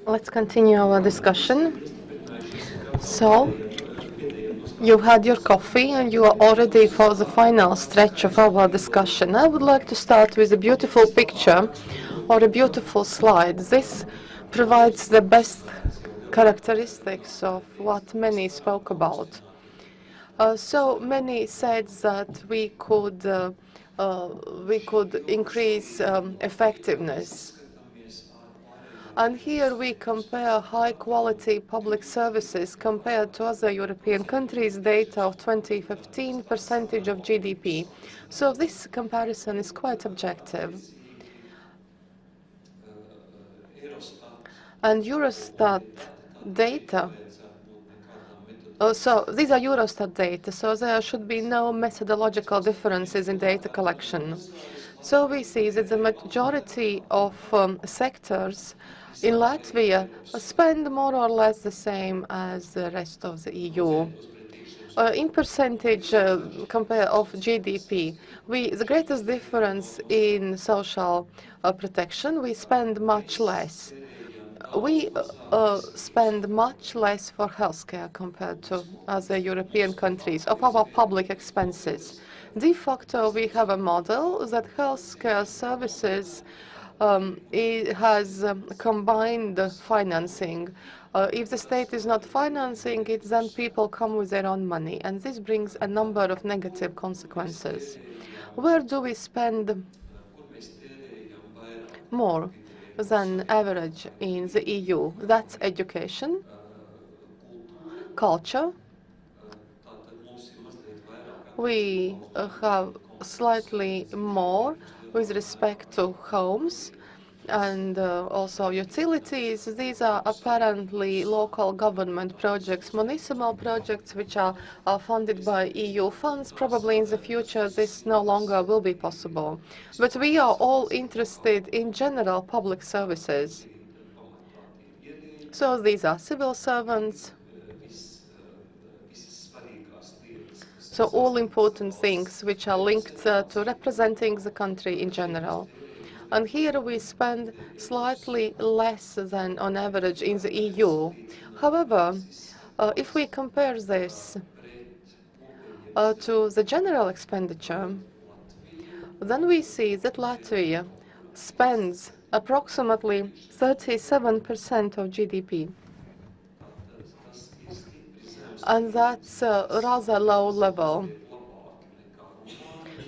Let's continue our discussion. So, you had your coffee and you are all ready for the final stretch of our discussion. I would like to start with a beautiful picture or a beautiful slide. This provides the best characteristics of what many spoke about. So many said that we could increase effectiveness. And here we compare high-quality public services compared to other European countries' data of 2015 percentage of GDP. So this comparison is quite objective. And Eurostat data, so these are Eurostat data, so there should be no methodological differences in data collection. So we see that the majority of sectors in Latvia spend more or less the same as the rest of the EU. In percentage compare of GDP, the greatest difference in social protection, we spend much less. We spend much less for healthcare compared to other European countries of our public expenses. De facto, we have a model that healthcare services it has combined financing. If the state is not financing it, then people come with their own money, and this brings a number of negative consequences. Where do we spend more than average in the EU? That's education, culture. We have slightly more with respect to homes and also utilities. These are apparently local government projects, municipal projects which are funded by EU funds. Probably in the future this no longer will be possible. But we are all interested in general public services. So these are civil servants. So all important things which are linked to representing the country in general. And here we spend slightly less than on average in the EU. However, if we compare this to the general expenditure, then we see that Latvia spends approximately 37% of GDP. And that's a rather low level.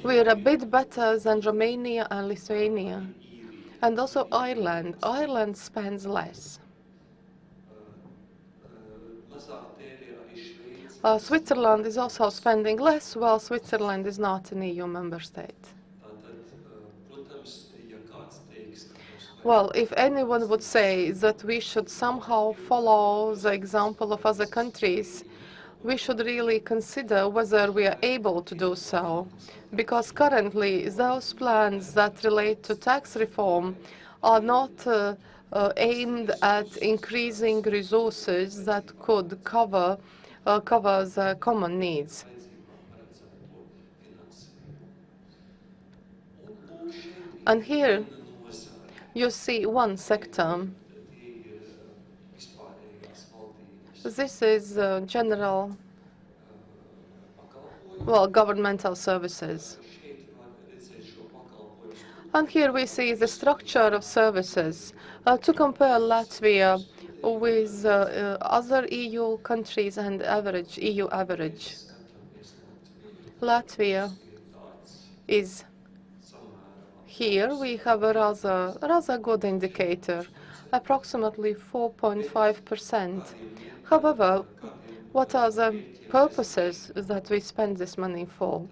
We're a bit better than Romania and Lithuania. And also Ireland. Ireland spends less. Switzerland is also spending less, while Switzerland is not an EU member state. Well, if anyone would say that we should somehow follow the example of other countries, we should really consider whether we are able to do so, because currently those plans that relate to tax reform are not aimed at increasing resources that could cover the common needs. And here you see one sector. This is general, governmental services. And here we see the structure of services. To compare Latvia with other EU countries and EU average. Latvia is here. We have a rather good indicator, approximately 4.5%. However, what are the purposes that we spend this money for?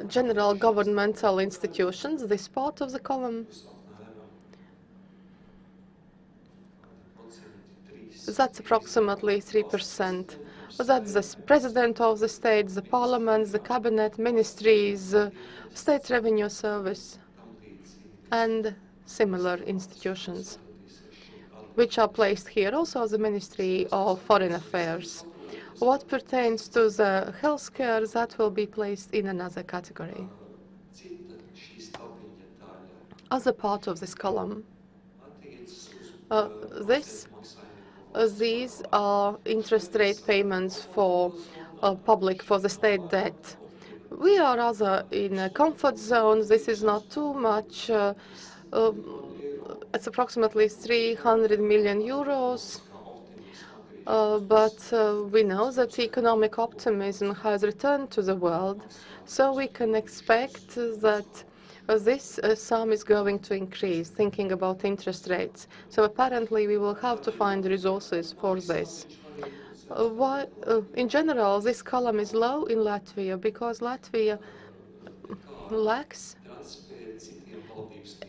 General governmental institutions, this part of the column. That's approximately 3%. That's the president of the state, the parliament, the cabinet, ministries, state revenue service, and similar institutions, which are placed here. Also the Ministry of Foreign Affairs. What pertains to the healthcare, that will be placed in another category. As a part of this column, uh, this these are interest rate payments for for the state debt. We are rather in a comfort zone. This is not too much. Uh, it's approximately 300 million euros. But we know that economic optimism has returned to the world, so we can expect that this sum is going to increase, thinking about interest rates. So apparently we will have to find resources for this. In general, this column is low in Latvia because Latvia lacks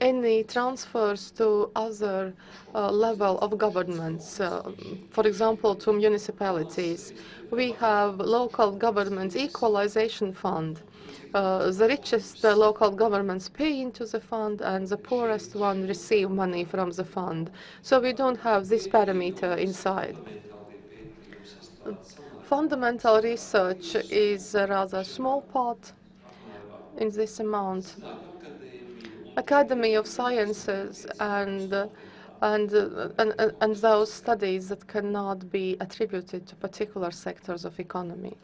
any transfers to other level of governments, for example, to municipalities. We have local government equalization fund. The richest local governments pay into the fund and the poorest one receive money from the fund. So we don't have this parameter inside. Fundamental research is a rather small part in this amount. Academy of Sciences and those studies that cannot be attributed to particular sectors of economy.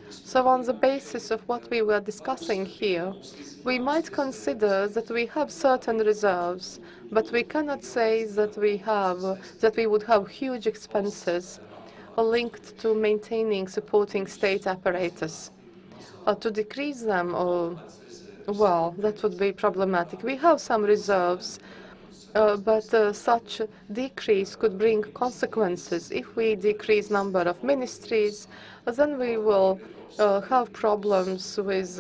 So on the basis of what we were discussing here, we might consider that we have certain reserves, but we cannot say that we would have huge expenses linked to maintaining, supporting state apparatus. To decrease them, well, that would be problematic. We have some reserves, but such decrease could bring consequences. If we decrease number of ministries, then we will have problems with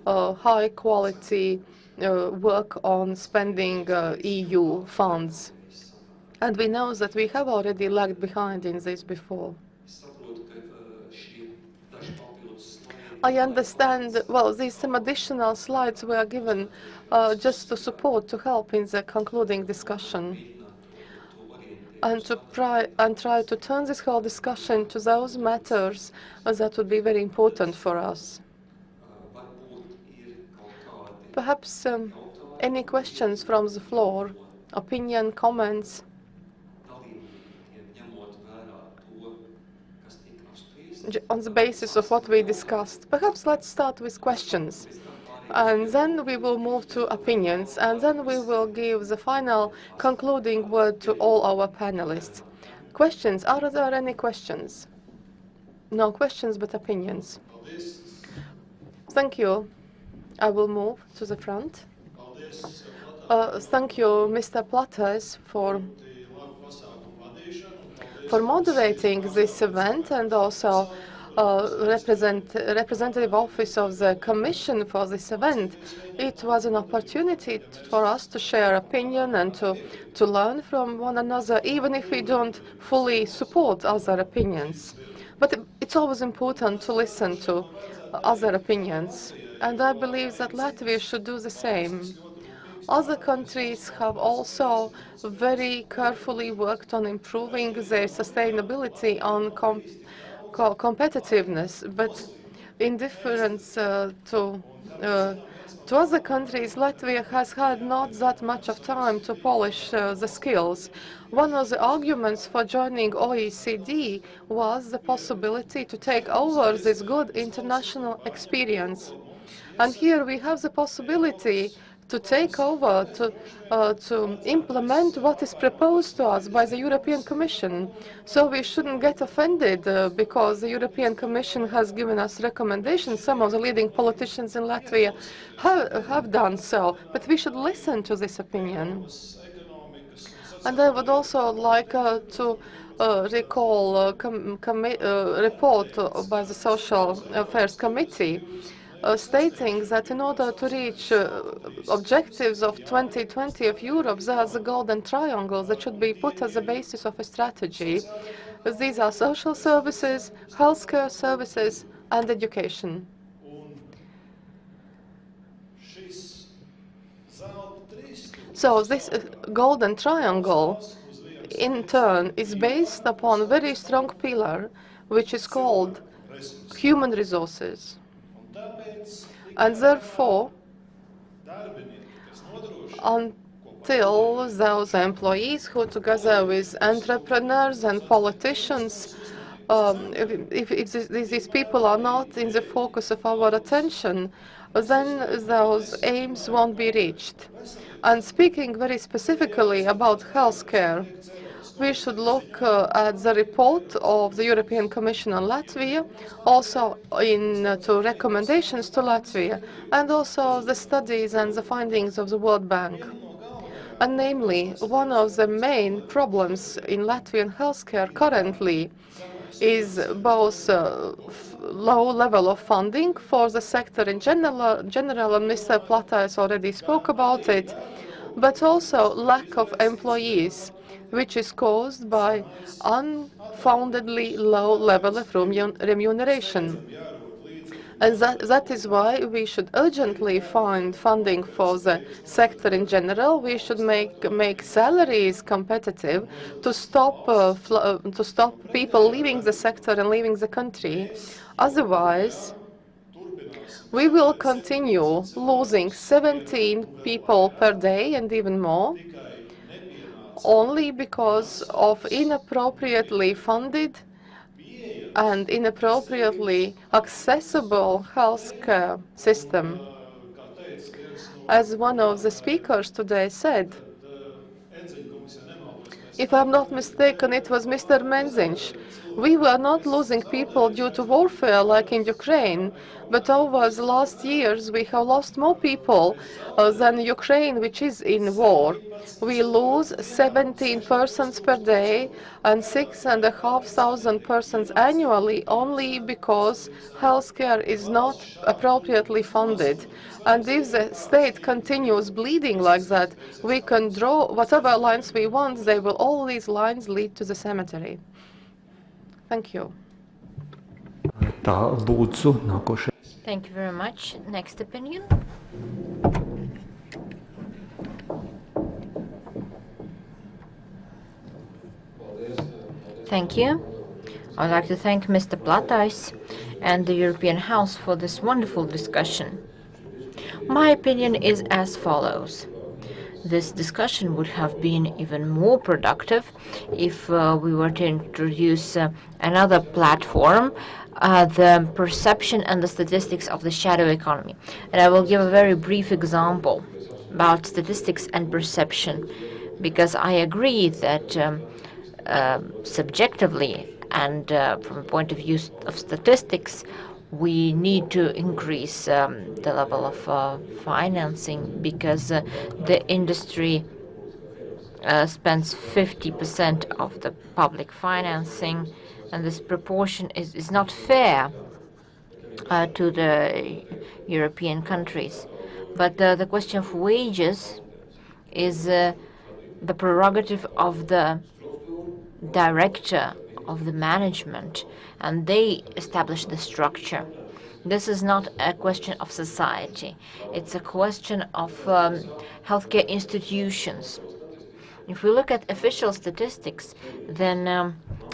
high quality work on spending EU funds. And we know that we have already lagged behind in this before. I understand, well, these some additional slides were given just to support, to help in the concluding discussion. And to try to turn this whole discussion to those matters that would be very important for us. Perhaps any questions from the floor, opinion, comments? On the basis of what we discussed. Perhaps let's start with questions. And then we will move to opinions, and then we will give the final concluding word to all our panelists. Questions? Are there any questions? No questions, but opinions. Thank you. I will move to the front. Thank you, Mr. Platters, for moderating this event, and also representative office of the Commission for this event. It was an opportunity for us to share opinion and to learn from one another, even if we don't fully support other opinions. But it's always important to listen to other opinions, and I believe that Latvia should do the same. Other countries have also very carefully worked on improving their sustainability on competitiveness, but in difference to other countries, Latvia has had not that much of time to polish the skills. One of the arguments for joining OECD was the possibility to take over this good international experience. And here we have the possibility to take over, to implement what is proposed to us by the European Commission. So we shouldn't get offended because the European Commission has given us recommendations. Some of the leading politicians in Latvia have done so, but we should listen to this opinion. And I would also like to recall a report by the Social Affairs Committee stating that in order to reach objectives of 2020 of Europe, there's a golden triangle that should be put as the basis of a strategy. These are social services, healthcare services, and education. So this golden triangle, in turn, is based upon a very strong pillar, which is called human resources. And therefore, until those employees who, together with entrepreneurs and politicians, if these people are not in the focus of our attention, then those aims won't be reached. And speaking very specifically about healthcare, we should look at the report of the European Commission on Latvia, also into recommendations to Latvia, and also the studies and the findings of the World Bank. And namely, one of the main problems in Latvian healthcare currently is both low level of funding for the sector in general, and Mr. Platais already spoke about it, but also lack of employees, which is caused by unfoundedly low level of remuneration. And that is why we should urgently find funding for the sector in general. We should make salaries competitive to stop people leaving the sector and leaving the country. Otherwise, we will continue losing 17 people per day and even more, only because of inappropriately funded and inappropriately accessible healthcare system. As one of the speakers today said, if I'm not mistaken, it was Mr. Menziņš. We were not losing people due to warfare like in Ukraine, but over the last years we have lost more people than Ukraine, which is in war. We lose 17 persons per day and 6,500 persons annually only because healthcare is not appropriately funded. And if the state continues bleeding like that, we can draw whatever lines we want. All these lines lead to the cemetery. Thank you. Thank you very much. Next opinion. Thank you. I'd like to thank Mr. Platais and the European House for this wonderful discussion. My opinion is as follows. This discussion would have been even more productive if we were to introduce another platform, the perception and the statistics of the shadow economy. And I will give a very brief example about statistics and perception, because I agree that subjectively and from a point of view of statistics, we need to increase the level of financing, because the industry spends 50% of the public financing, and this proportion is not fair to the European countries. But the question of wages is the prerogative of the director of the management, and they establish the structure. This is not a question of society. It's a question of healthcare institutions. If we look at official statistics, then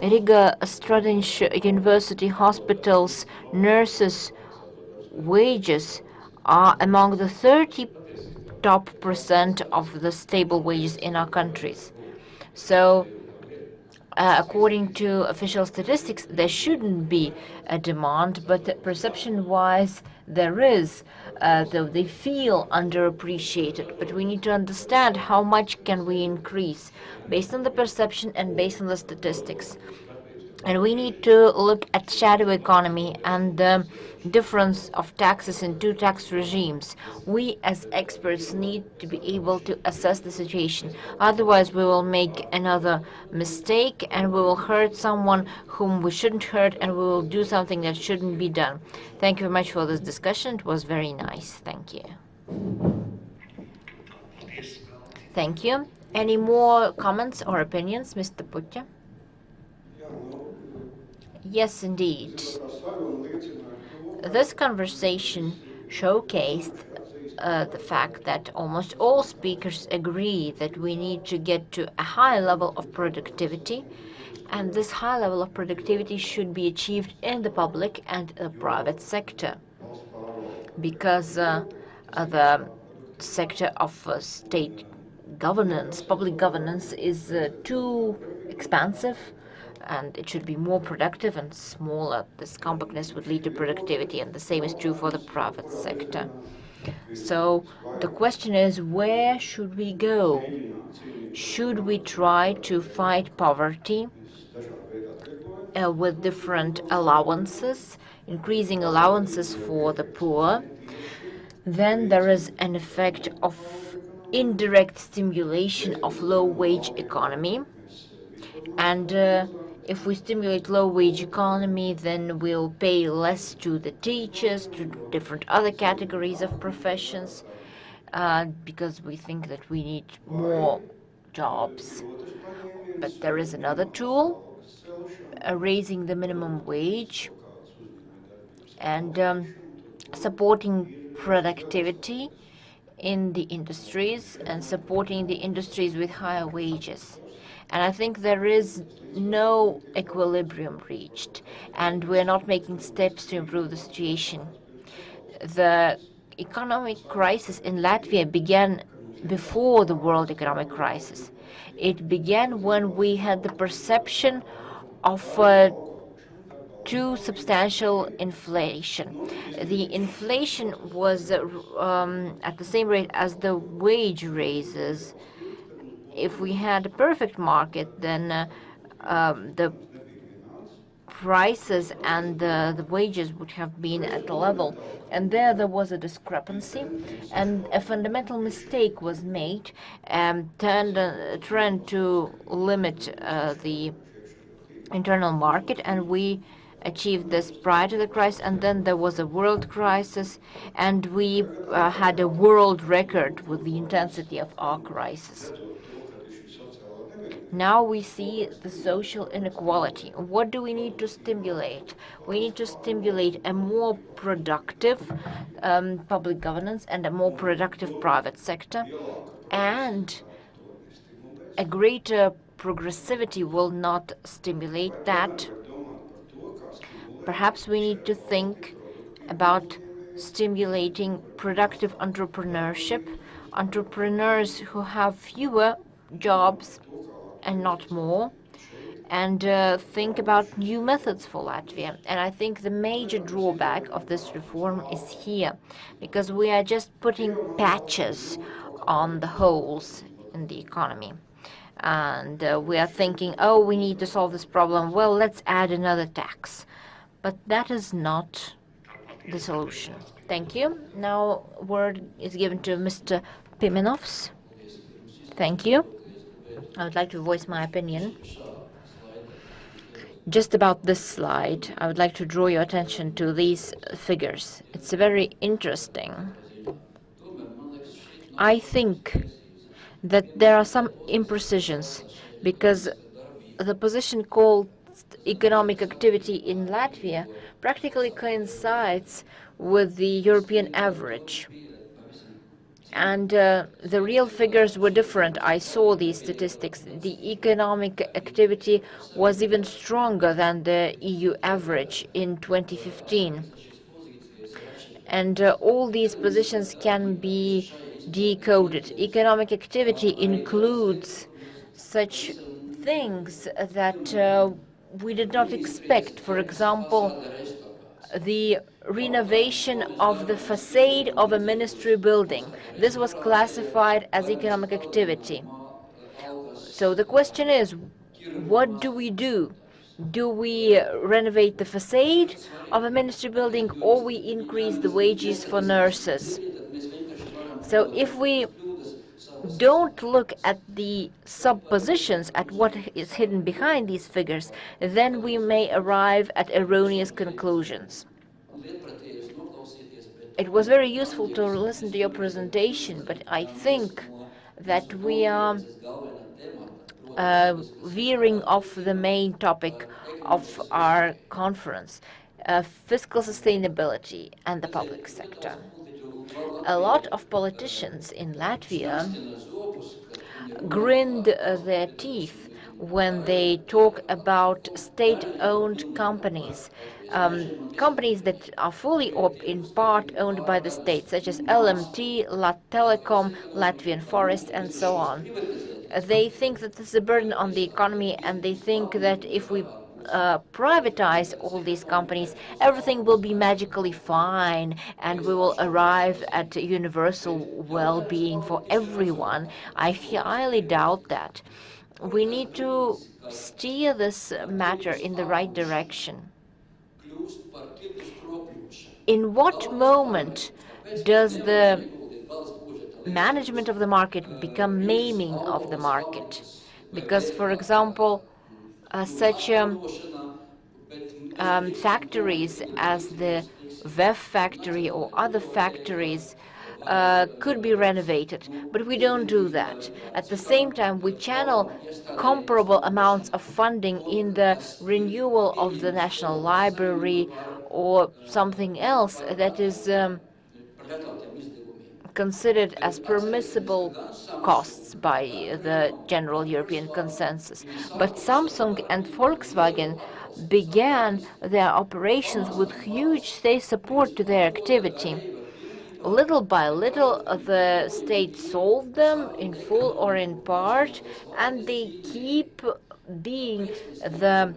Riga Stradiņš University Hospital's nurses' wages are among the 30 top % of the stable wages in our countries. So according to official statistics, there shouldn't be a demand, but perception-wise, there is, though they feel underappreciated. But we need to understand how much can we increase based on the perception and based on the statistics. And we need to look at shadow economy and the difference of taxes in two tax regimes. We as experts need to be able to assess the situation. Otherwise, we will make another mistake and we will hurt someone whom we shouldn't hurt, and we will do something that shouldn't be done. Thank you very much for this discussion. It was very nice. Thank you. Thank you. Any more comments or opinions, Mr. Putja? Yes, indeed. This conversation showcased the fact that almost all speakers agree that we need to get to a high level of productivity, and this high level of productivity should be achieved in the public and the private sector. because the sector of state governance, public governance, is too expansive and it should be more productive and smaller. This compactness would lead to productivity, and the same is true for the private sector. So the question is, where should we go? Should we try to fight poverty with different allowances, increasing allowances for the poor? Then there is an effect of indirect stimulation of low-wage economy. And if we stimulate low-wage economy, then we'll pay less to the teachers, to different other categories of professions, because we think that we need more jobs. But there is another tool, raising the minimum wage and supporting productivity in the industries and supporting the industries with higher wages. And I think there is no equilibrium reached, and we're not making steps to improve the situation. The economic crisis in Latvia began before the world economic crisis. It began when we had the perception of too substantial inflation. The inflation was at the same rate as the wage raises. If we had a perfect market, then the prices and the wages would have been at the level. And there was a discrepancy, and a fundamental mistake was made, turned a trend to limit the internal market, and we achieved this prior to the crisis, and then there was a world crisis, and we had a world record with the intensity of our crisis. Now we see the social inequality. What do we need to stimulate? We need to stimulate a more productive public governance and a more productive private sector, and a greater progressivity will not stimulate that. Perhaps we need to think about stimulating productive entrepreneurship, entrepreneurs who have fewer jobs and not more, and think about new methods for Latvia. And I think the major drawback of this reform is here, because we are just putting patches on the holes in the economy. And we are thinking, oh, we need to solve this problem. Well, let's add another tax. But that is not the solution. Thank you. Now, word is given to Mr. Pimenovs. Thank you. I would like to voice my opinion. Just about this slide, I would like to draw your attention to these figures. It's very interesting. I think that there are some imprecisions, because the position called economic activity in Latvia practically coincides with the European average. And the real figures were different. I saw these statistics. The economic activity was even stronger than the EU average in 2015. And all these positions can be decoded. Economic activity includes such things that we did not expect. For example, the renovation of the facade of a ministry building. This was classified as economic activity. So the question is, what do we do? Do we renovate the facade of a ministry building, or we increase the wages for nurses? So if we don't look at the suppositions, at what is hidden behind these figures, then we may arrive at erroneous conclusions. It was very useful to listen to your presentation, but I think that we are veering off the main topic of our conference, fiscal sustainability and the public sector. A lot of politicians in Latvia grinned their teeth when they talk about state-owned companies, companies that are fully or in part owned by the state, such as LMT, Lat Telecom, Latvian Forest, and so on. They think that this is a burden on the economy, and they think that if we privatize all these companies, everything will be magically fine and we will arrive at universal well-being for everyone. I highly doubt that. We need to steer this matter in the right direction. In what moment does the management of the market become maiming of the market? Because, for example, such factories as the VEF factory or other factories could be renovated, but we don't do that. At the same time, we channel comparable amounts of funding in the renewal of the National Library or something else that is considered as permissible costs by the general European consensus. But Samsung and Volkswagen began their operations with huge state support to their activity. Little by little, the state sold them in full or in part, and they keep being the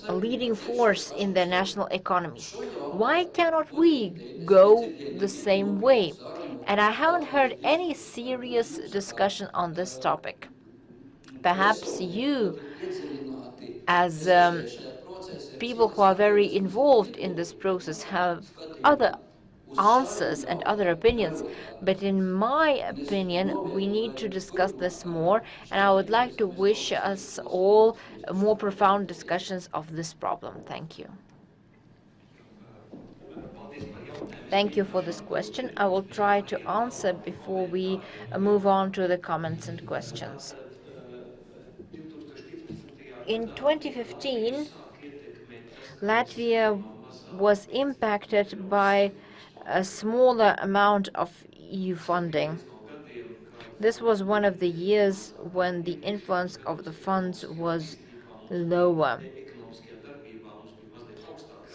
leading force in their national economies. Why cannot we go the same way? And I haven't heard any serious discussion on this topic. Perhaps you, as people who are very involved in this process, have other answers and other opinions, but in my opinion we need to discuss this more, and I would like to wish us all more profound discussions of this problem. Thank you. Thank you for this question. I will try to answer before we move on to the comments and questions. In 2015, Latvia was impacted by a smaller amount of EU funding. This was one of the years when the influence of the funds was lower.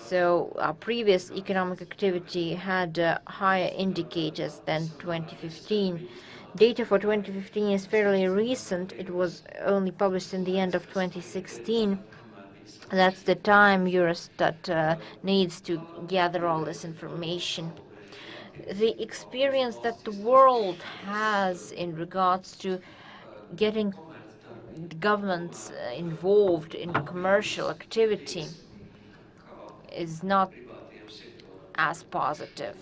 So our previous economic activity had higher indicators than 2015. Data for 2015 is fairly recent. It was only published in the end of 2016. That's the time Eurostat needs to gather all this information. The experience that the world has in regards to getting governments involved in commercial activity is not as positive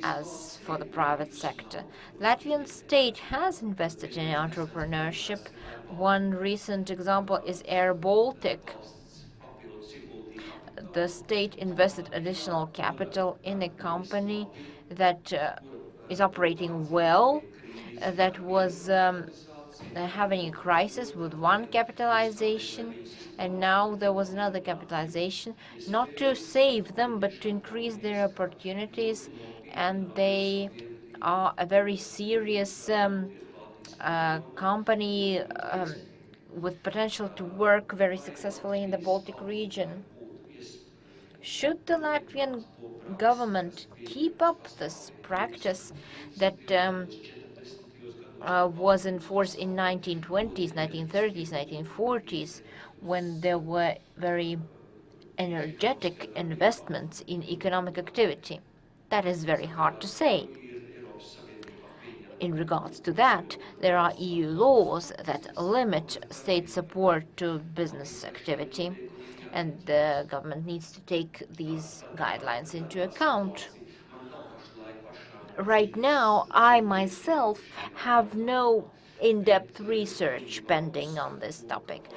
as for the private sector. Latvian state has invested in entrepreneurship. One recent example is Air Baltic. The state invested additional capital in a company that is operating well, that was having a crisis with one capitalization, and now there was another capitalization, not to save them, but to increase their opportunities, and they are a very serious company with potential to work very successfully in the Baltic region. Should the Latvian government keep up this practice that was in force in 1920s, 1930s, 1940s, when there were very energetic investments in economic activity? That is very hard to say. In regards to that, there are EU laws that limit state support to business activity, and the government needs to take these guidelines into account. Right now, I myself have no in-depth research pending on this topic,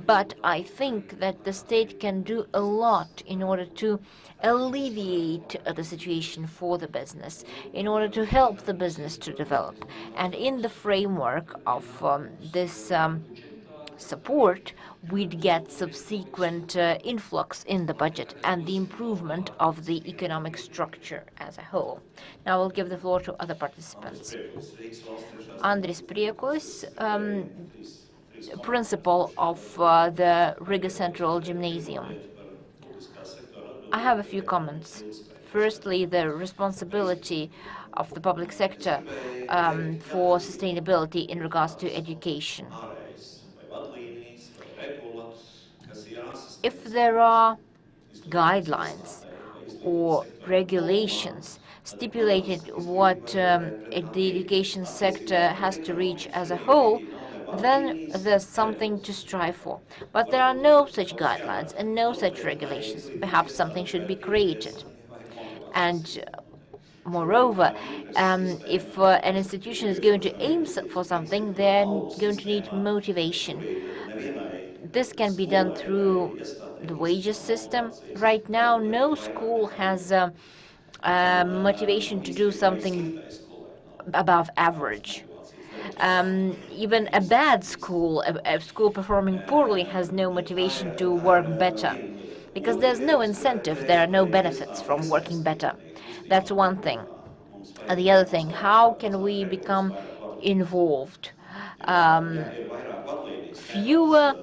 but I think that the state can do a lot in order to alleviate the situation for the business, in order to help the business to develop. And in the framework of this support, we'd get subsequent influx in the budget and the improvement of the economic structure as a whole. Now I'll give the floor to other participants. Andris Priekos, principal of the Riga Central Gymnasium. I have a few comments. Firstly, the responsibility of the public sector for sustainability in regards to education. If there are guidelines or regulations stipulated what the education sector has to reach as a whole, then there's something to strive for. But there are no such guidelines and no such regulations. Perhaps something should be created. And moreover, if an institution is going to aim for something, they're going to need motivation. This can be done through the wages system. Right now, no school has motivation to do something above average. Even a bad school, a school performing poorly, has no motivation to work better because there's no incentive, there are no benefits from working better. That's one thing. The other thing, how can we become involved? Fewer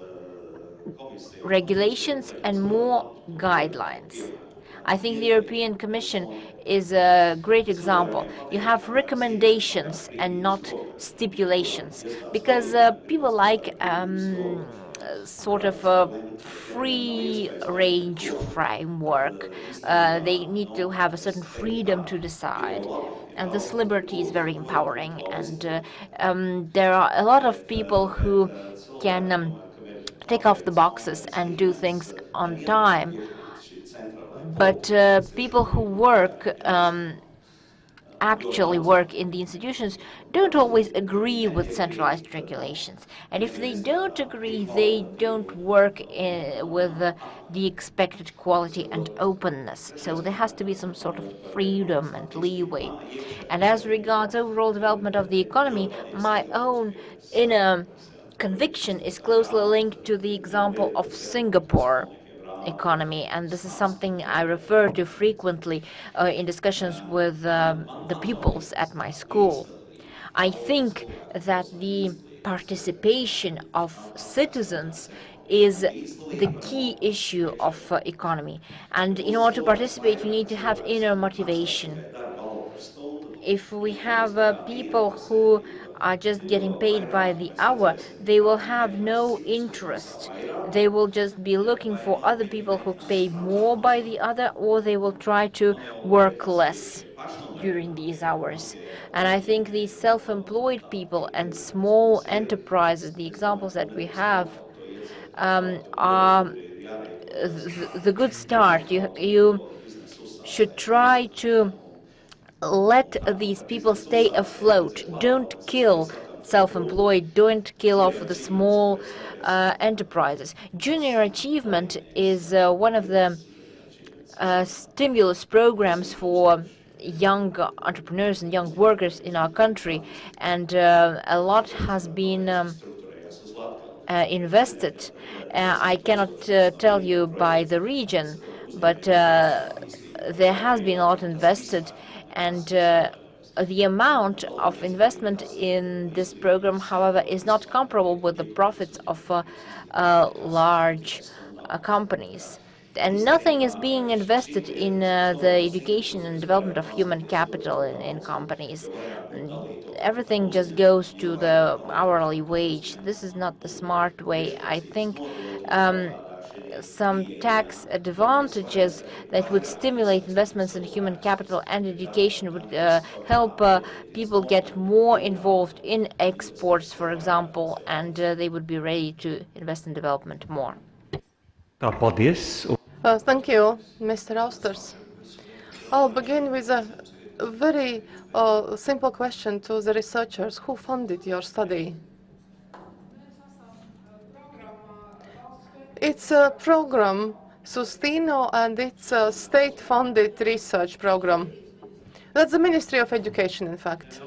regulations and more guidelines. I think the European Commission is a great example. You have recommendations and not stipulations, because people like sort of a free range framework. They need to have a certain freedom to decide. And this liberty is very empowering. And there are a lot of people who can tick off the boxes and do things on time. But people who actually work in the institutions don't always agree with centralized regulations. And if they don't agree, they don't work with the expected quality and openness. So there has to be some sort of freedom and leeway. And as regards overall development of the economy, my own inner conviction is closely linked to the example of Singapore economy, and this is something I refer to frequently in discussions with the pupils at my school. I think that the participation of citizens is the key issue of economy, and in order to participate, you need to have inner motivation. If we have people who are just getting paid by the hour, they will have no interest. They will just be looking for other people who pay more by the other, or they will try to work less during these hours. And I think these self-employed people and small enterprises, the examples that we have, are the good start. You should try to let these people stay afloat. Don't kill self-employed. Don't kill off the small enterprises. Junior achievement is one of the stimulus programs for young entrepreneurs and young workers in our country, and a lot has been invested. I cannot tell you by the region, but there has been a lot invested, and the amount of investment in this program, however, is not comparable with the profits of large companies. And nothing is being invested in the education and development of human capital in companies. Everything just goes to the hourly wage. This is not the smart way. I think some tax advantages that would stimulate investments in human capital and education would help people get more involved in exports, for example, and they would be ready to invest in development more. Thank you, Mr. Austers. I'll begin with a very simple question to the researchers. Who funded your study? It's a program, Sustino, and it's a state-funded research program. That's the Ministry of Education, in fact.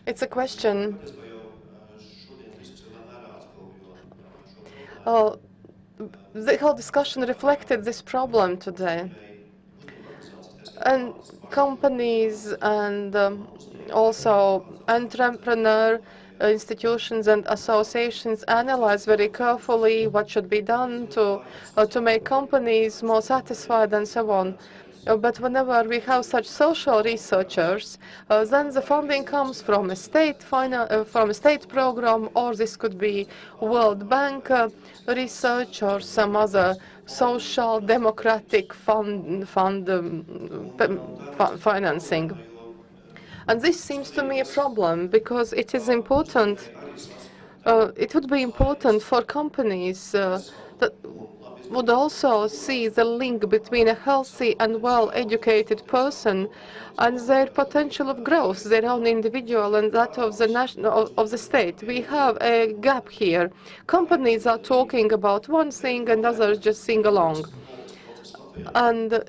It's a question. The whole discussion reflected this problem today. And companies and also entrepreneurs, institutions and associations analyze very carefully what should be done to make companies more satisfied and so on. But whenever we have such social researchers, then the funding comes from a state program, or this could be World Bank research or some other social democratic financing. And this seems to me a problem because it is important. It would be important for companies that would also see the link between a healthy and well-educated person and their potential of growth, their own individual and that of the state. We have a gap here. Companies are talking about one thing and others just sing along. And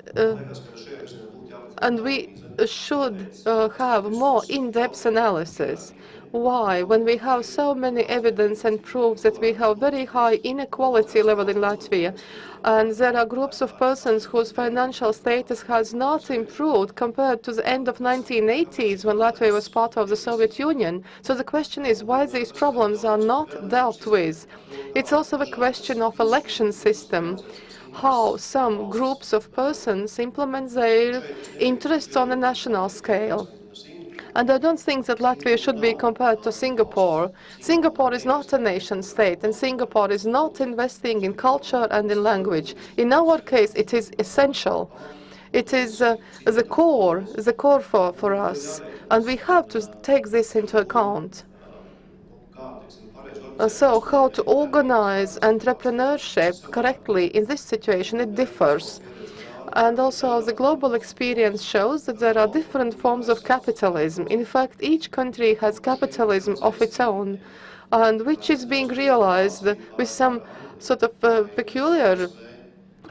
we should have more in-depth analysis. Why? When we have so many evidence and proofs that we have very high inequality level in Latvia, and there are groups of persons whose financial status has not improved compared to the end of 1980s when Latvia was part of the Soviet Union. So the question is why these problems are not dealt with. It's also a question of election system, how some groups of persons implement their interests on a national scale. And I don't think that Latvia should be compared to Singapore. Singapore is not a nation state, and Singapore is not investing in culture and in language. In our case, it is essential. It is the core for us, and we have to take this into account. So how to organize entrepreneurship correctly in this situation, it differs. And also the global experience shows that there are different forms of capitalism. In fact, each country has capitalism of its own, and which is being realized with some sort of peculiar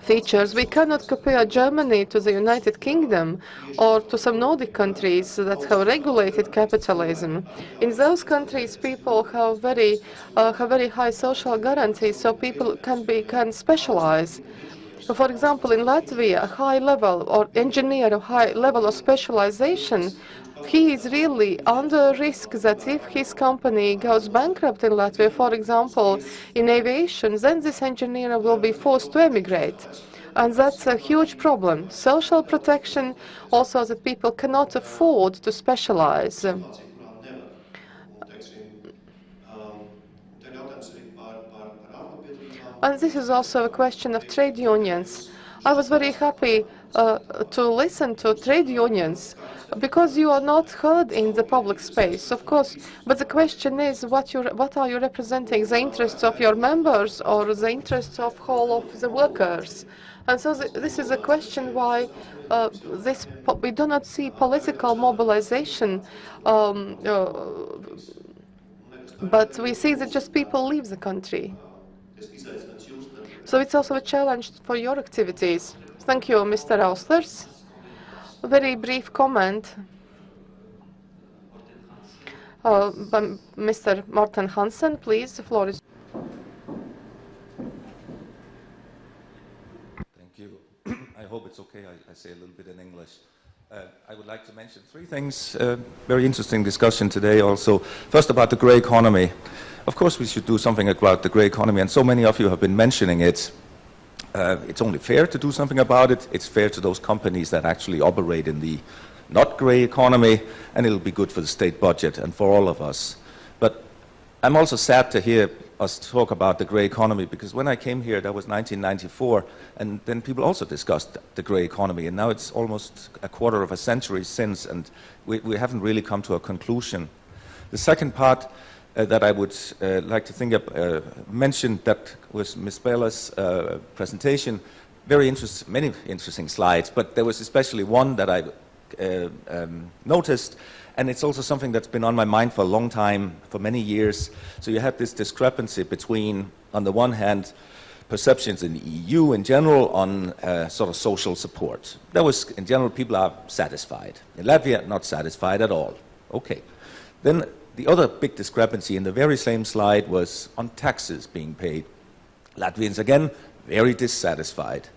features. We cannot compare Germany to the United Kingdom or to some Nordic countries that have regulated capitalism. In those countries, people have very high social guarantees, so people can specialize. For example, in Latvia, a high level or engineer of high level of specialization, he is really under risk that if his company goes bankrupt in Latvia, for example, in aviation, then this engineer will be forced to emigrate. And that's a huge problem. Social protection, also that people cannot afford to specialize. And this is also a question of trade unions. I was very happy to listen to trade unions because you are not heard in the public space, of course. But the question is, what are you representing? The interests of your members or the interests of whole of the workers? And so this is a question why we do not see political mobilization, but we see that just people leave the country. So it's also a challenge for your activities. Thank you, Mr. Auslers. A very brief comment by Mr. Morten Hansen, please. The floor is. Thank you. I hope it's okay. I say a little bit in English. I would like to mention three things. Very interesting discussion today also. First, about the grey economy. Of course, we should do something about the grey economy, and so many of you have been mentioning it. It's only fair to do something about it. It's fair to those companies that actually operate in the not grey economy, and it'll be good for the state budget and for all of us. But I'm also sad to hear us talk about the grey economy, because when I came here, that was 1994, and then people also discussed the grey economy, and now it's almost a quarter of a century since, and we haven't really come to a conclusion. The second part that I would like to mention, that was Ms. Bella's presentation. Many interesting slides, but there was especially one that I noticed, and it's also something that's been on my mind for a long time, for many years. So you had this discrepancy between, on the one hand, perceptions in the EU in general on sort of social support. That was, in general, people are satisfied. In Latvia, not satisfied at all. Okay. Then the other big discrepancy in the very same slide was on taxes being paid. Latvians, again, very dissatisfied,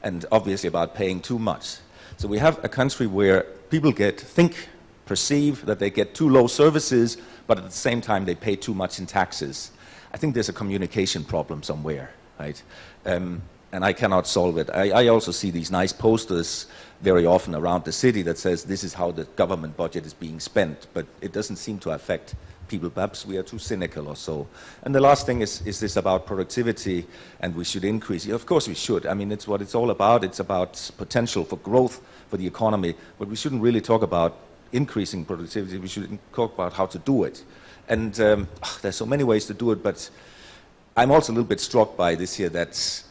and obviously about paying too much. So we have a country where people perceive that they get too low services, but at the same time they pay too much in taxes. I think there's a communication problem somewhere, right? And I cannot solve it. I also see these nice posters very often around the city that says this is how the government budget is being spent, but it doesn't seem to affect people. Perhaps we are too cynical or so. And the last thing is this about productivity, and we should increase. Of course we should. I mean, it's what it's all about. It's about potential for growth for the economy, but we shouldn't really talk about increasing productivity. We should talk about how to do it. And there's so many ways to do it, but I'm also a little bit struck by this here that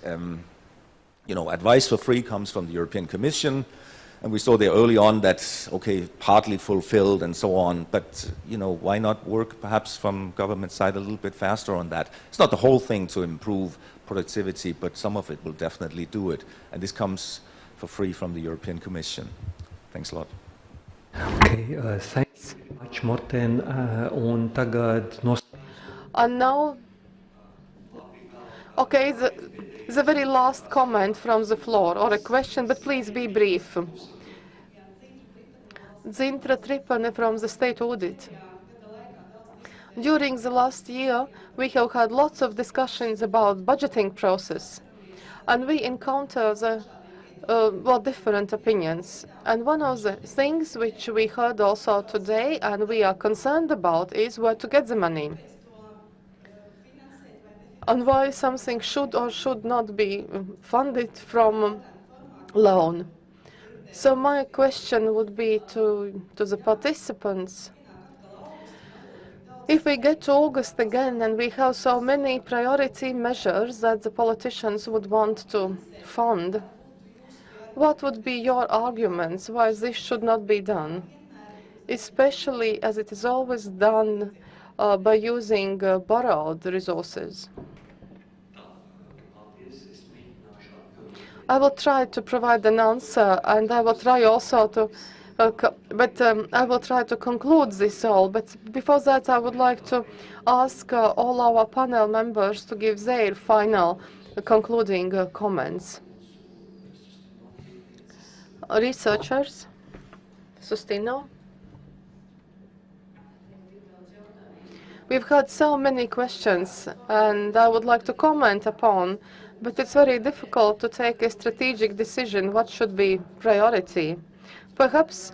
advice for free comes from the European Commission, and we saw there early on that, okay, partly fulfilled and so on, but, why not work perhaps from government side a little bit faster on that? It's not the whole thing to improve productivity, but some of it will definitely do it, and this comes for free from the European Commission. Thanks a lot. Okay, thanks much, Morten. Un tagad And now, okay, the very last comment from the floor, or a question, but please be brief. Zintra Tripane from the State Audit. During the last year, we have had lots of discussions about budgeting process, and we encounter different opinions. And one of the things which we heard also today, and we are concerned about, is where to get the money, and why something should or should not be funded from loan. So my question would be to the participants. If we get to August again and we have so many priority measures that the politicians would want to fund, what would be your arguments why this should not be done, especially as it is always done by using borrowed resources? I will try to provide an answer, and I will try also to, I will try to conclude this all. But before that, I would like to ask all our panel members to give their final concluding comments. Researchers, Sustino. We've had so many questions, and I would like to comment upon, but it's very difficult to take a strategic decision what should be priority. Perhaps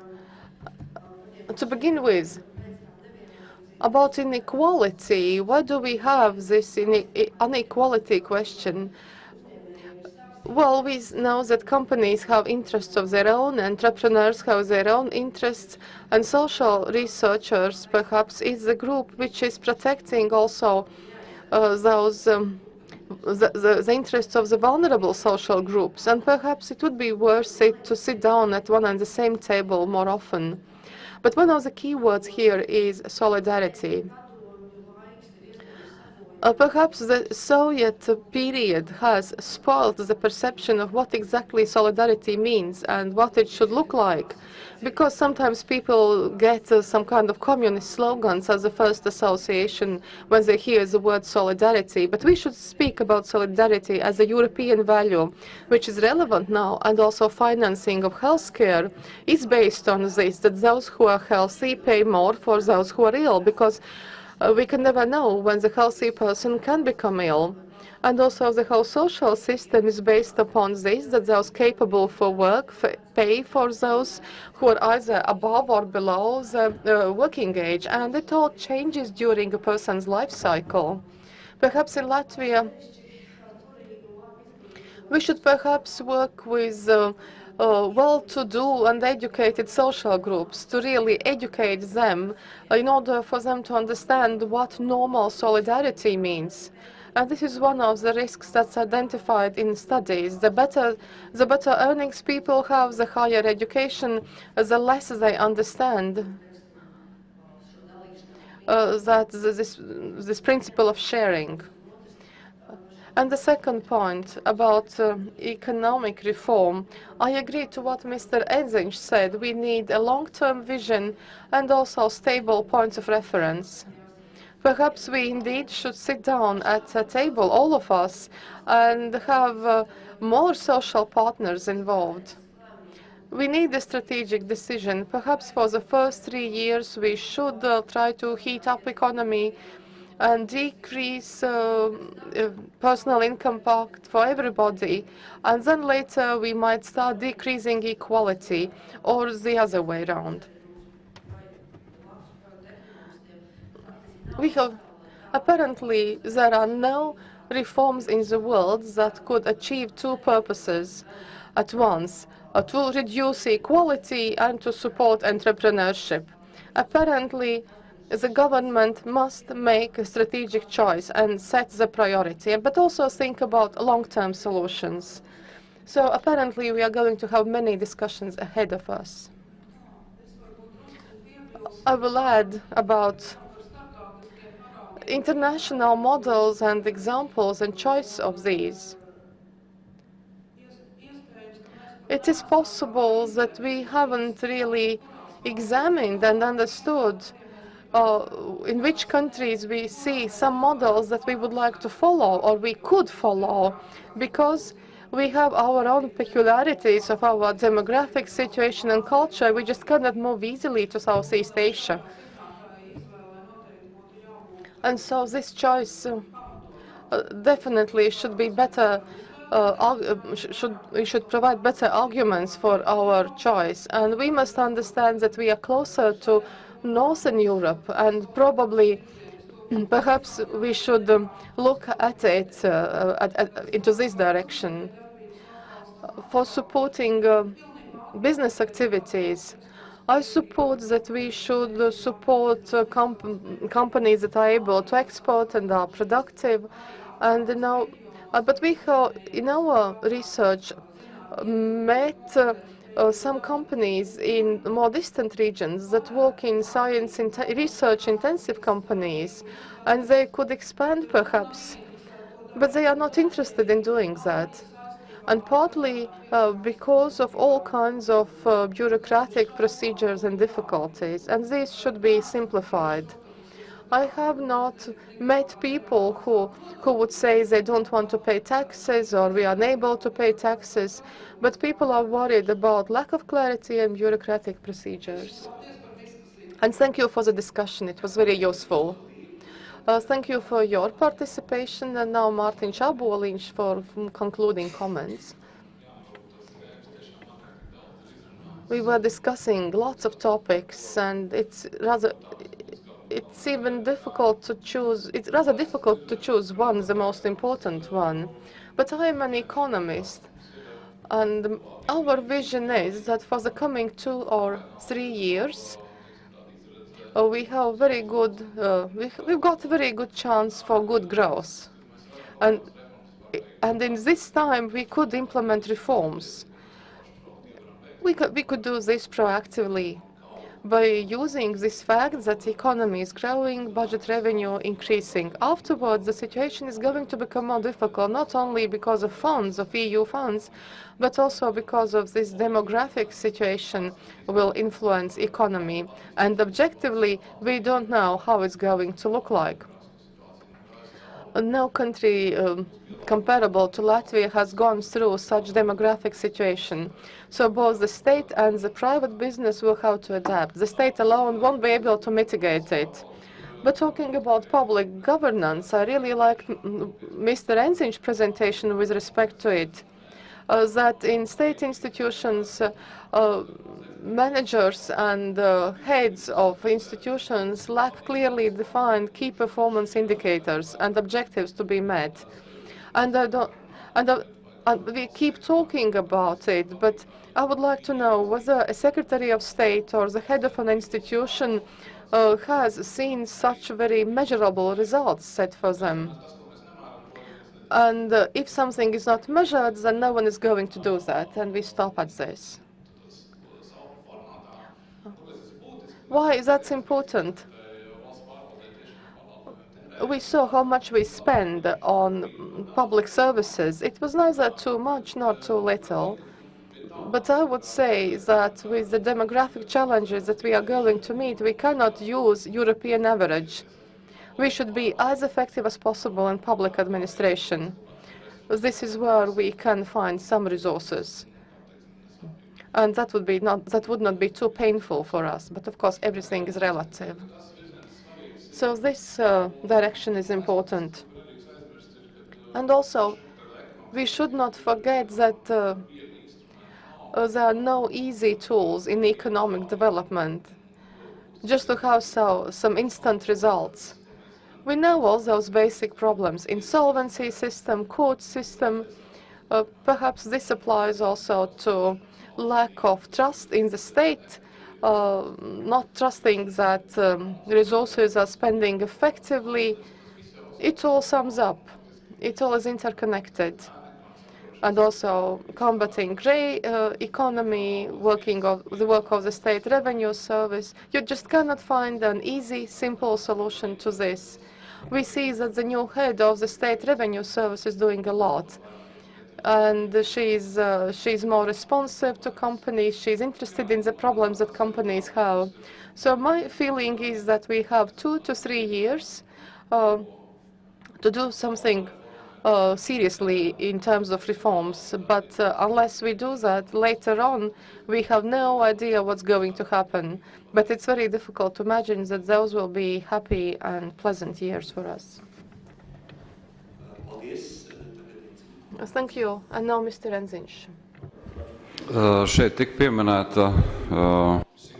to begin with, about inequality, why do we have this inequality question? Well, we know that companies have interests of their own, entrepreneurs have their own interests, and social researchers perhaps is the group which is protecting also the interests of the vulnerable social groups, and perhaps it would be worth it to sit down at one and the same table more often. But one of the key words here is solidarity. Perhaps the Soviet period has spoiled the perception of what exactly solidarity means and what it should look like, because sometimes people get some kind of communist slogans as the first association when they hear the word solidarity. But we should speak about solidarity as a European value, which is relevant now, and also financing of healthcare is based on this, that those who are healthy pay more for those who are ill, because we can never know when the healthy person can become ill. And also the whole social system is based upon this, that those capable for work pay for those who are either above or below the working age. And it all changes during a person's life cycle. Perhaps in Latvia, we should perhaps work with well-to-do and educated social groups to really educate them in order for them to understand what normal solidarity means. And this is one of the risks that's identified in studies. The better earnings people have, the higher education, the less they understand that this principle of sharing. And the second point about economic reform, I agree to what Mr. Edzinch said. We need a long-term vision and also stable points of reference. Perhaps we indeed should sit down at a table, all of us, and have more social partners involved. We need a strategic decision. Perhaps for the first 3 years, we should try to heat up economy and decrease personal income pact for everybody. And then later, we might start decreasing equality, or the other way around. Apparently, there are no reforms in the world that could achieve two purposes at once, to reduce equality and to support entrepreneurship. Apparently, the government must make a strategic choice and set the priority, but also think about long-term solutions. So apparently, we are going to have many discussions ahead of us. I will add about international models and examples and choice of these. It is possible that we haven't really examined and understood in which countries we see some models that we would like to follow or we could follow, because we have our own peculiarities of our demographic situation and culture. We just cannot move easily to Southeast Asia. And so this choice definitely should be better, we should provide better arguments for our choice. And we must understand that we are closer to Northern Europe, and probably, perhaps we should look at it into this direction. For supporting business activities, I support that we should support companies that are able to export and are productive. And now, but we have, in our research, met some companies in more distant regions that work in research-intensive companies, and they could expand perhaps, but they are not interested in doing that. And partly because of all kinds of bureaucratic procedures and difficulties, and these should be simplified. I have not met people who would say they don't want to pay taxes or we are unable to pay taxes, but people are worried about lack of clarity and bureaucratic procedures. And thank you for the discussion. It was very useful. Thank you for your participation, and now Martin Čaboliņš for concluding comments. We were discussing lots of topics, and it's even difficult to choose. It's rather difficult to choose one, the most important one. But I am an economist, and our vision is that for the coming 2 or 3 years, we have very good. We've got a very good chance for good growth, and in this time we could implement reforms. We could do this proactively by using this fact that the economy is growing, budget revenue increasing. Afterwards, the situation is going to become more difficult, not only because of funds, of EU funds, but also because of this demographic situation will influence economy. And objectively, we don't know how it's going to look like. No country comparable to Latvia has gone through such demographic situation. So both the state and the private business will have to adapt. The state alone won't be able to mitigate it. But talking about public governance, I really liked Mr. Hansen's presentation with respect to it. That in state institutions, managers and heads of institutions lack clearly defined key performance indicators and objectives to be met. And we keep talking about it, but I would like to know whether a Secretary of State or the head of an institution has seen such very measurable results set for them. And if something is not measured, then no one is going to do that, and we stop at this. Why is that important? We saw how much we spend on public services. It was neither too much nor too little. But I would say that with the demographic challenges that we are going to meet, we cannot use European average. We should be as effective as possible in public administration. This is where we can find some resources. and that would not be too painful for us. But of course, everything is relative. So this direction is important. And also, we should not forget that there are no easy tools in economic development just to have some instant results. We know all those basic problems: insolvency system, court system. Perhaps this applies also to lack of trust in the state, not trusting that resources are spending effectively. It all sums up. It all is interconnected. And also combating grey economy, the work of the State Revenue Service. You just cannot find an easy, simple solution to this. We see that the new head of the State Revenue Service is doing a lot, and she's more responsive to companies. She's interested in the problems that companies have. So my feeling is that we have 2 to 3 years to do something seriously in terms of reforms. But unless we do that, later on, we have no idea what's going to happen. But it's very difficult to imagine that those will be happy and pleasant years for us. Thank you. And now Mr. Enziņš. Šeit tik pieminēta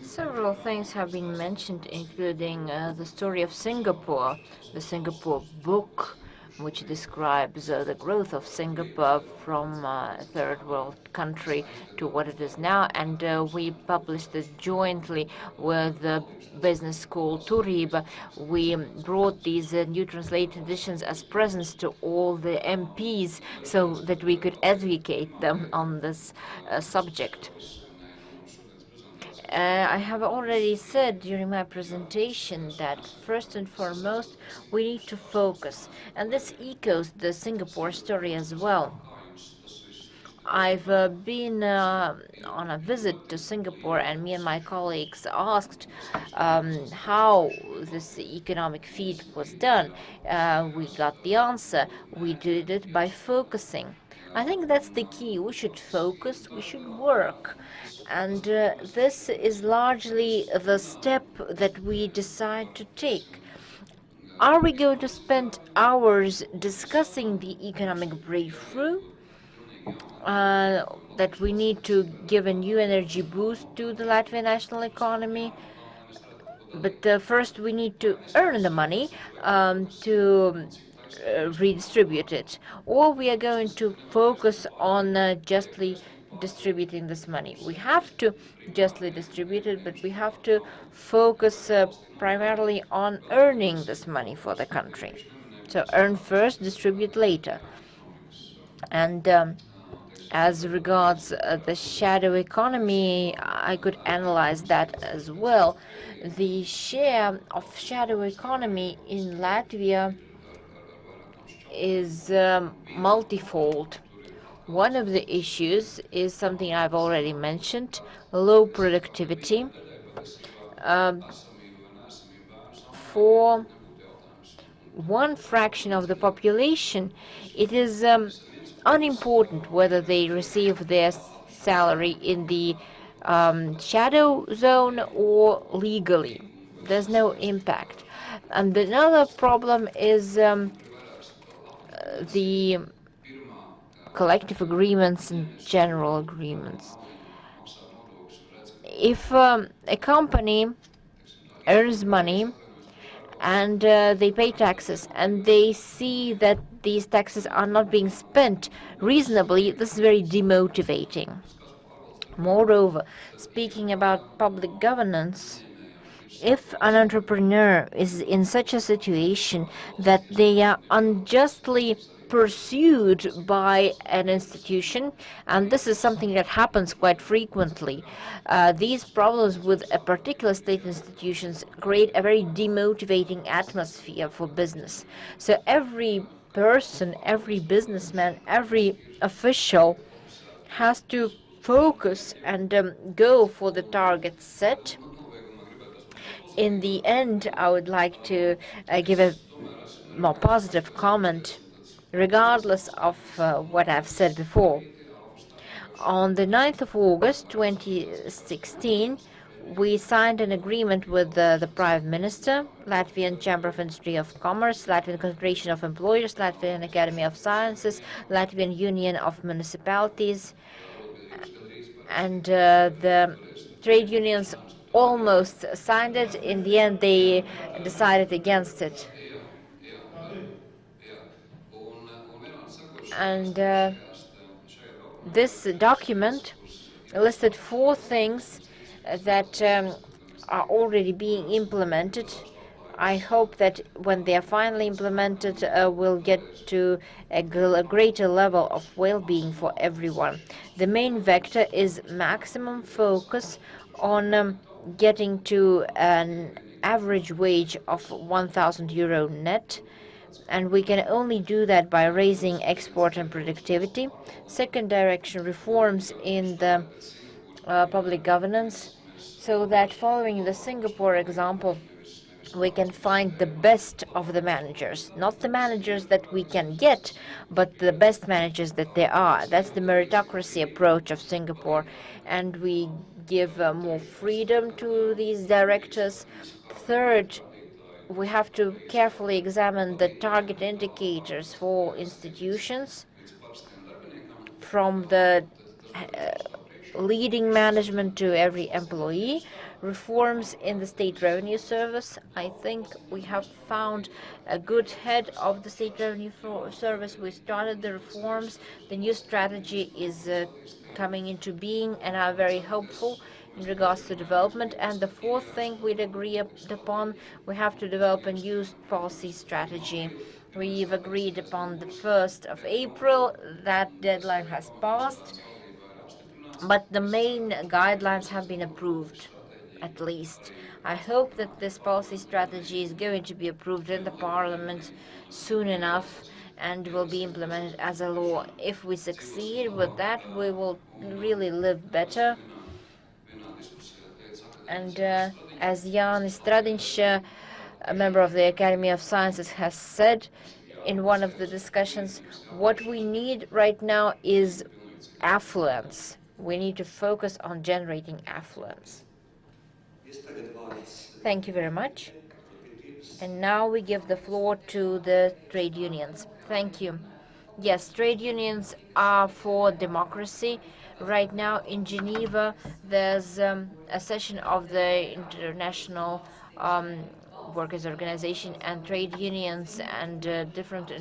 Several things have been mentioned, including the story of Singapore, the Singapore book, which describes the growth of Singapore from a third world country to what it is now. And we published it jointly with the business school Turība. We brought these new translated editions as presents to all the MPs so that we could educate them on this subject. I have already said during my presentation that first and foremost we need to focus, and this echoes the Singapore story as well. I've been on a visit to Singapore, and me and my colleagues asked how this economic feat was done. We got the answer. We did it by focusing. I think that's the key. We should focus, we should work. And this is largely the step that we decide to take. Are we going to spend hours discussing the economic breakthrough? That we need to give a new energy boost to the Latvian national economy? But first we need to earn the money to redistribute it. Or we are going to focus on justly distributing this money. We have to justly distribute it, but we have to focus primarily on earning this money for the country. So earn first, distribute later. And as regards the shadow economy, I could analyze that as well. The share of shadow economy in Latvia is multifold. One of the issues is something I've already mentioned: low productivity. For one fraction of the population, it is unimportant whether they receive their salary in the shadow zone or legally. There's no impact. And another problem is the collective agreements and general agreements. If a company earns money and they pay taxes and they see that these taxes are not being spent reasonably, this is very demotivating. Moreover, speaking about public governance, if an entrepreneur is in such a situation that they are unjustly pursued by an institution, and this is something that happens quite frequently, these problems with a particular state institutions create a very demotivating atmosphere for business. So every person, every businessman, every official has to focus and go for the target set. In the end, I would like to give a more positive comment, regardless of what I've said before. On the 9th of August 2016, we signed an agreement with the Prime Minister, Latvian Chamber of Industry of Commerce, Latvian Confederation of Employers, Latvian Academy of Sciences, Latvian Union of Municipalities, and the trade unions almost signed it. In the end, they decided against it. And this document listed 4 things that are already being implemented. I hope that when they are finally implemented, we'll get to a greater level of well-being for everyone. The main vector is maximum focus on getting to an average wage of 1,000 euro net, and we can only do that by raising export and productivity. Second direction, reforms in the public governance, so that following the Singapore example, we can find the best of the managers, not the managers that we can get, but the best managers that there are. That's the meritocracy approach of Singapore, and we give more freedom to these directors. Third, we have to carefully examine the target indicators for institutions, from the leading management to every employee. Reforms in the state revenue service. I think we have found a good head of the state revenue service. We started the reforms. The new strategy is coming into being, and I'm very hopeful in regards to development. And the fourth thing we'd agree upon, we have to develop a new policy strategy. We've agreed upon the 1st of April. That deadline has passed, but the main guidelines have been approved, at least. I hope that this policy strategy is going to be approved in the Parliament soon enough and will be implemented as a law. If we succeed with that, we will really live better. And as Jānis Stradiņš, a member of the Academy of Sciences, has said in one of the discussions, what we need right now is affluence. We need to focus on generating affluence. Thank you very much. And now we give the floor to the trade unions. Thank you. Yes, trade unions are for democracy. Right now in Geneva, there's a session of the International Workers' Organization, and trade unions and different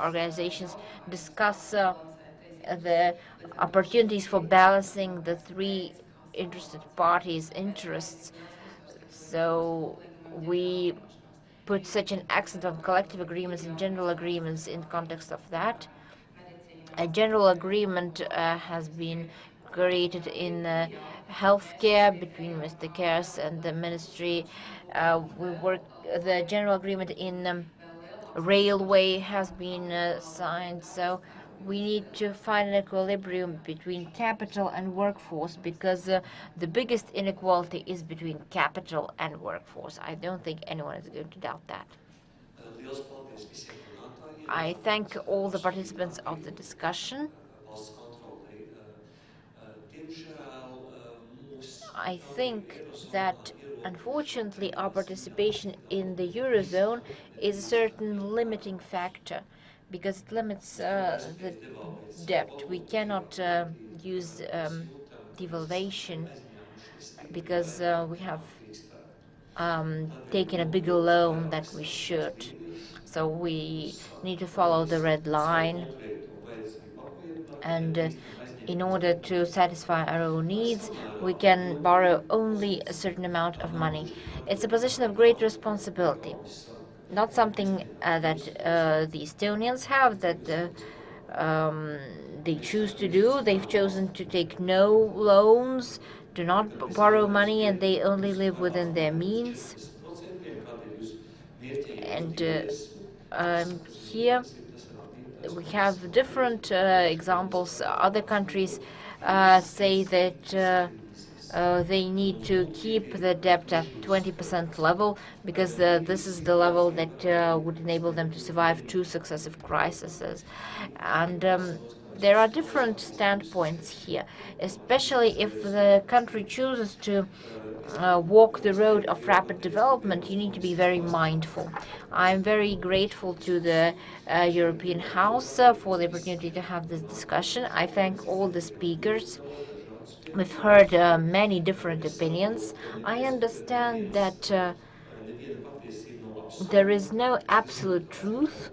organizations discuss the opportunities for balancing the 3 interested parties' interests. So we put such an accent on collective agreements and general agreements in context of that. A general agreement has been created in healthcare between Mr. Kers and the ministry. The general agreement in railway has been signed. So we need to find an equilibrium between capital and workforce, because the biggest inequality is between capital and workforce. I don't think anyone is going to doubt that. I thank all the participants of the discussion. I think that unfortunately our participation in the Eurozone is a certain limiting factor, because it limits the debt. We cannot use devaluation, because we have taken a bigger loan than we should. So we need to follow the red line, and in order to satisfy our own needs, we can borrow only a certain amount of money. It's a position of great responsibility, not something that the Estonians have, that they choose to do. They've chosen to take no loans, do not borrow money, and they only live within their means. And here we have different examples. Other countries say that they need to keep the debt at 20% level, because this is the level that would enable them to survive 2 successive crises. And There are different standpoints here, especially if the country chooses to walk the road of rapid development. You need to be very mindful. I'm very grateful to the European House for the opportunity to have this discussion. I thank all the speakers. We've heard many different opinions. I understand that there is no absolute truth,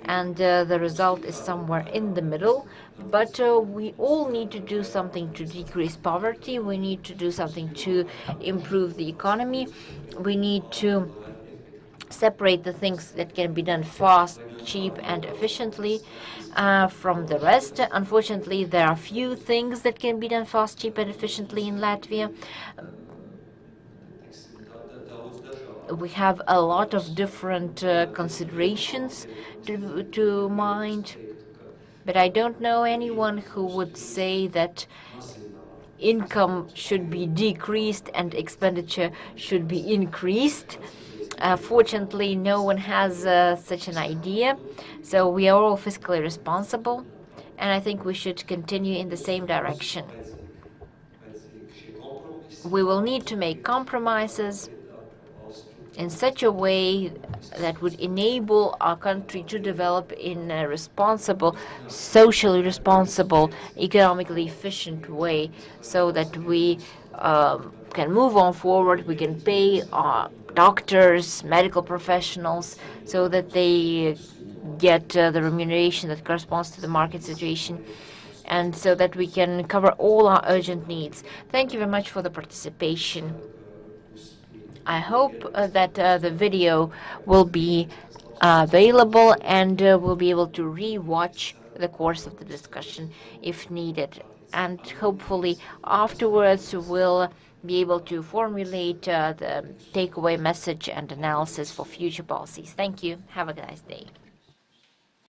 and the result is somewhere in the middle. But we all need to do something to decrease poverty. We need to do something to improve the economy. We need to separate the things that can be done fast, cheap, and efficiently from the rest. Unfortunately, there are few things that can be done fast, cheap, and efficiently in Latvia. We have a lot of different considerations to mind, but I don't know anyone who would say that income should be decreased and expenditure should be increased. Fortunately, no one has such an idea, so we are all fiscally responsible, and I think we should continue in the same direction. We will need to make compromises in such a way that would enable our country to develop in a responsible, socially responsible, economically efficient way, so that we can move on forward. We can pay our doctors, medical professionals, so that they get the remuneration that corresponds to the market situation, and so that we can cover all our urgent needs. Thank you very much for the participation. I hope that the video will be available, and we'll be able to re-watch the course of the discussion if needed. And hopefully afterwards we'll be able to formulate the takeaway message and analysis for future policies. Thank you. Have a nice day.